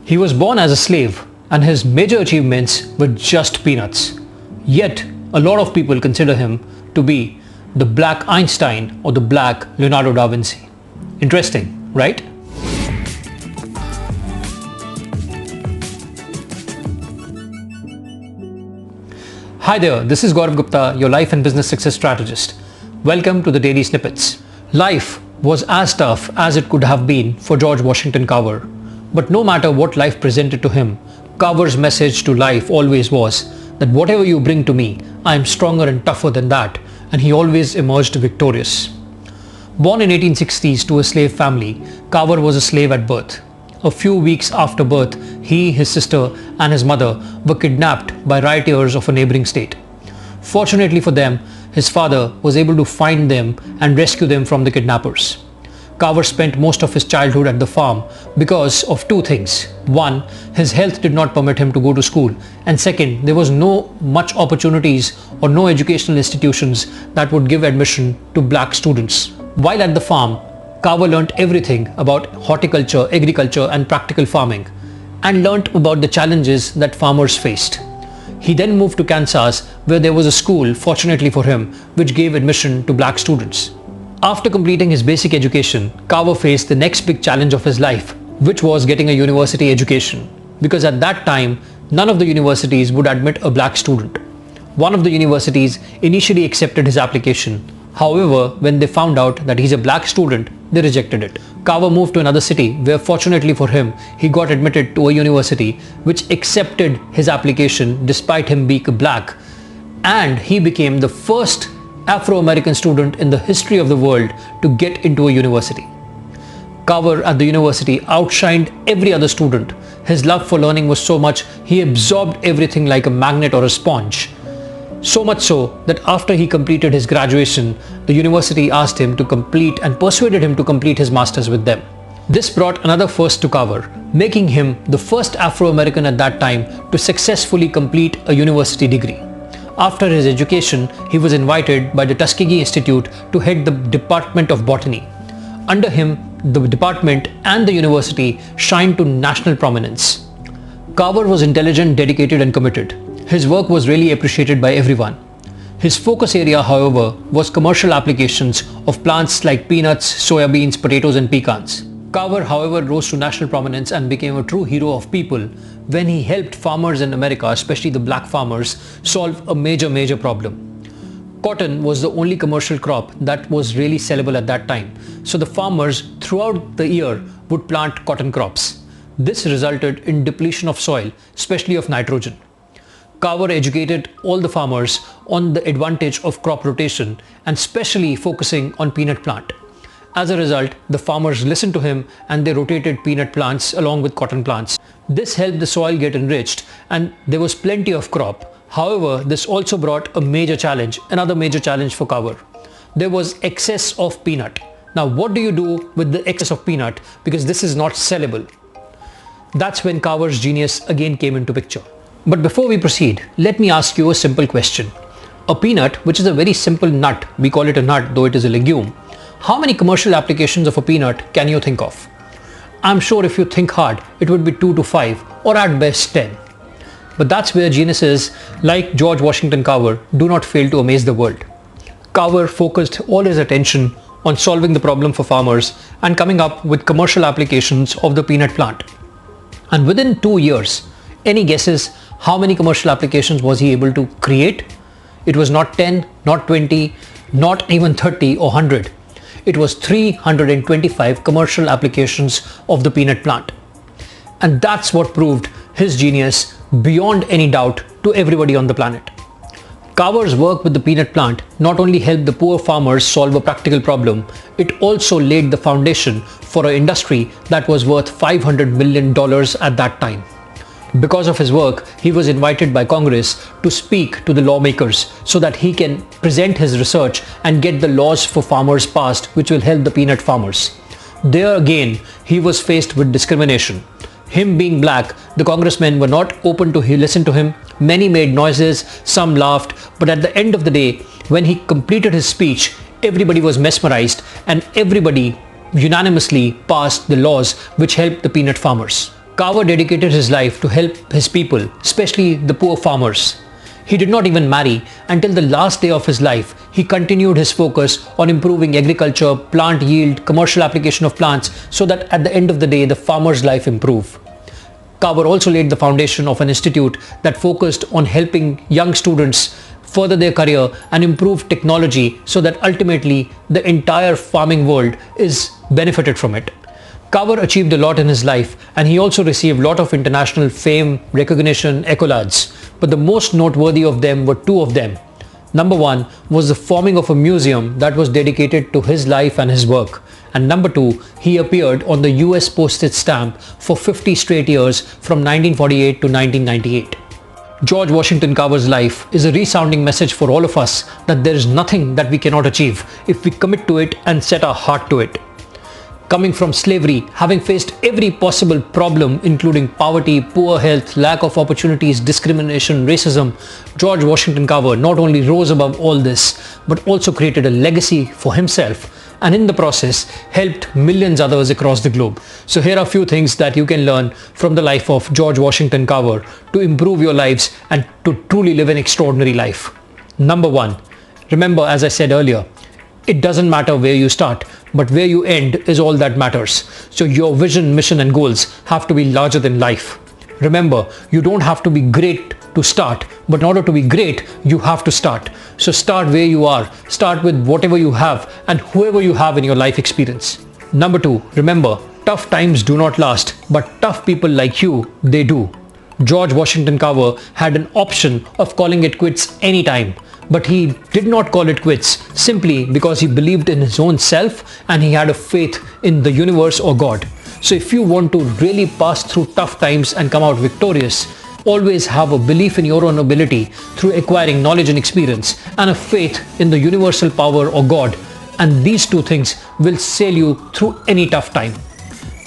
He was born as a slave and his major achievements were just peanuts. Yet, a lot of people consider him to be the Black Einstein or the Black Leonardo da Vinci. Interesting, right? Hi there, this is Gaurav Gupta, your life and business success strategist. Welcome to the Daily Snippets. Life was as tough as it could have been for George Washington Carver. But no matter what life presented to him, Carver's message to life always was that whatever you bring to me, I am stronger and tougher than that, and he always emerged victorious. Born in 1860s to a slave family, Carver was a slave at birth. A few weeks after birth, he, his sister and his mother were kidnapped by rioters of a neighboring state. Fortunately for them, his father was able to find them and rescue them from the kidnappers. Carver spent most of his childhood at the farm because of two things. One, his health did not permit him to go to school, and second, there was no much opportunities or no educational institutions that would give admission to black students. While at the farm, Carver learnt everything about horticulture, agriculture and practical farming, and learnt about the challenges that farmers faced. He then moved to Kansas, where there was a school, fortunately for him, which gave admission to black students. After completing his basic education, Carver faced the next big challenge of his life, which was getting a university education, because at that time, none of the universities would admit a black student. One of the universities initially accepted his application. However, when they found out that he's a black student, they rejected it. Carver moved to another city where, fortunately for him, he got admitted to a university which accepted his application despite him being black, and he became the first Afro-American student in the history of the world to get into a university. Carver at the university outshined every other student. His love for learning was so much, he absorbed everything like a magnet or a sponge. So much so that after he completed his graduation, the university asked him to complete and persuaded him to complete his masters with them. This brought another first to Carver, making him the first Afro-American at that time to successfully complete a university degree. After his education, he was invited by the Tuskegee Institute to head the Department of Botany. Under him, the department and the university shined to national prominence. Carver was intelligent, dedicated and committed. His work was really appreciated by everyone. His focus area, however, was commercial applications of plants like peanuts, soya beans, potatoes and pecans. Carver, however, rose to national prominence and became a true hero of people when he helped farmers in America, especially the black farmers, solve a major problem. Cotton was the only commercial crop that was really sellable at that time. So the farmers throughout the year would plant cotton crops. This resulted in depletion of soil, especially of nitrogen. Carver educated all the farmers on the advantage of crop rotation and especially focusing on peanut plant. As a result, the farmers listened to him and they rotated peanut plants along with cotton plants. This helped the soil get enriched and there was plenty of crop. However, this also brought a major challenge, another major challenge for Carver. There was excess of peanut. Now, what do you do with the excess of peanut? Because this is not sellable. That's when Carver's genius again came into picture. But before we proceed, let me ask you a simple question. A peanut, which is a very simple nut, we call it a nut though it is a legume, how many commercial applications of a peanut can you think of? I'm sure if you think hard, it would be 2 to 5 or at best 10. But that's where geniuses like George Washington Carver do not fail to amaze the world. Carver focused all his attention on solving the problem for farmers and coming up with commercial applications of the peanut plant. And within 2 years, any guesses how many commercial applications was he able to create? It was not 10, not 20, not even 30 or 100. It was 325 commercial applications of the peanut plant. And that's what proved his genius beyond any doubt to everybody on the planet. Carver's work with the peanut plant not only helped the poor farmers solve a practical problem, it also laid the foundation for an industry that was worth $500 million at that time. Because of his work, he was invited by Congress to speak to the lawmakers so that he can present his research and get the laws for farmers passed which will help the peanut farmers. There again, he was faced with discrimination. Him being black, the congressmen were not open to listen to him. Many made noises, some laughed, but at the end of the day, when he completed his speech, everybody was mesmerized and everybody unanimously passed the laws which helped the peanut farmers. Carver dedicated his life to help his people, especially the poor farmers. He did not even marry. Until the last day of his life, he continued his focus on improving agriculture, plant yield, commercial application of plants, so that at the end of the day, the farmer's life improved. Carver also laid the foundation of an institute that focused on helping young students further their career and improve technology so that ultimately the entire farming world is benefited from it. Carver achieved a lot in his life, and he also received a lot of international fame, recognition, accolades. But the most noteworthy of them were two of them. Number one was the forming of a museum that was dedicated to his life and his work. And number two, he appeared on the US postage stamp for 50 straight years from 1948 to 1998. George Washington Carver's life is a resounding message for all of us that there is nothing that we cannot achieve if we commit to it and set our heart to it. Coming from slavery, having faced every possible problem including poverty, poor health, lack of opportunities, discrimination, racism, George Washington Carver not only rose above all this, but also created a legacy for himself and in the process helped millions others across the globe. So here are a few things that you can learn from the life of George Washington Carver to improve your lives and to truly live an extraordinary life. Number one, remember, as I said earlier, it doesn't matter where you start, but where you end is all that matters. So your vision, mission and goals have to be larger than life. Remember, you don't have to be great to start, but in order to be great, you have to start. So start where you are, start with whatever you have and whoever you have in your life experience. Number two, remember, tough times do not last, but tough people like you, they do. George Washington Carver had an option of calling it quits anytime, but he did not call it quits simply because he believed in his own self and he had a faith in the universe or God. So if you want to really pass through tough times and come out victorious, always have a belief in your own ability through acquiring knowledge and experience and a faith in the universal power or God. And these two things will sail you through any tough time.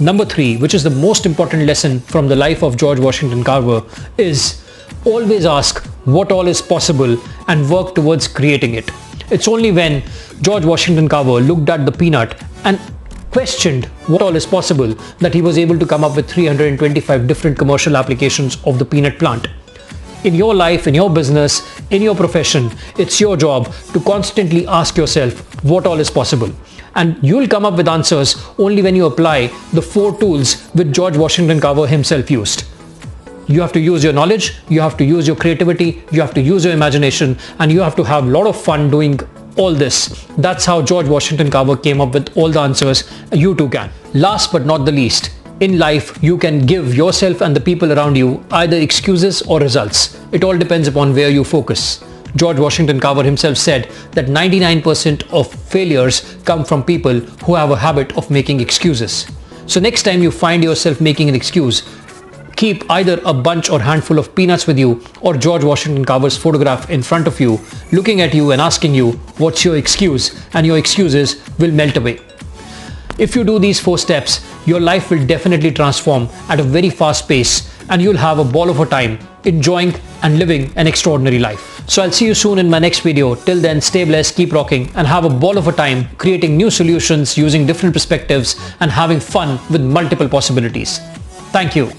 Number three, which is the most important lesson from the life of George Washington Carver, is always ask what all is possible and work towards creating it. It's only when George Washington Carver looked at the peanut and questioned what all is possible that he was able to come up with 325 different commercial applications of the peanut plant. In your life, in your business, in your profession, it's your job to constantly ask yourself what all is possible. And you'll come up with answers only when you apply the 4 tools which George Washington Carver himself used. You have to use your knowledge, you have to use your creativity, you have to use your imagination, and you have to have a lot of fun doing all this. That's how George Washington Carver came up with all the answers. You too can. Last but not the least, in life, you can give yourself and the people around you either excuses or results. It all depends upon where you focus. George Washington Carver himself said that 99% of failures come from people who have a habit of making excuses. So next time you find yourself making an excuse, keep either a bunch or handful of peanuts with you or George Washington Carver's photograph in front of you, looking at you and asking you, what's your excuse? And your excuses will melt away. If you do these 4 steps, your life will definitely transform at a very fast pace and you'll have a ball of a time enjoying and living an extraordinary life. So I'll see you soon in my next video. Till then, stay blessed, keep rocking and have a ball of a time creating new solutions using different perspectives and having fun with multiple possibilities. Thank you.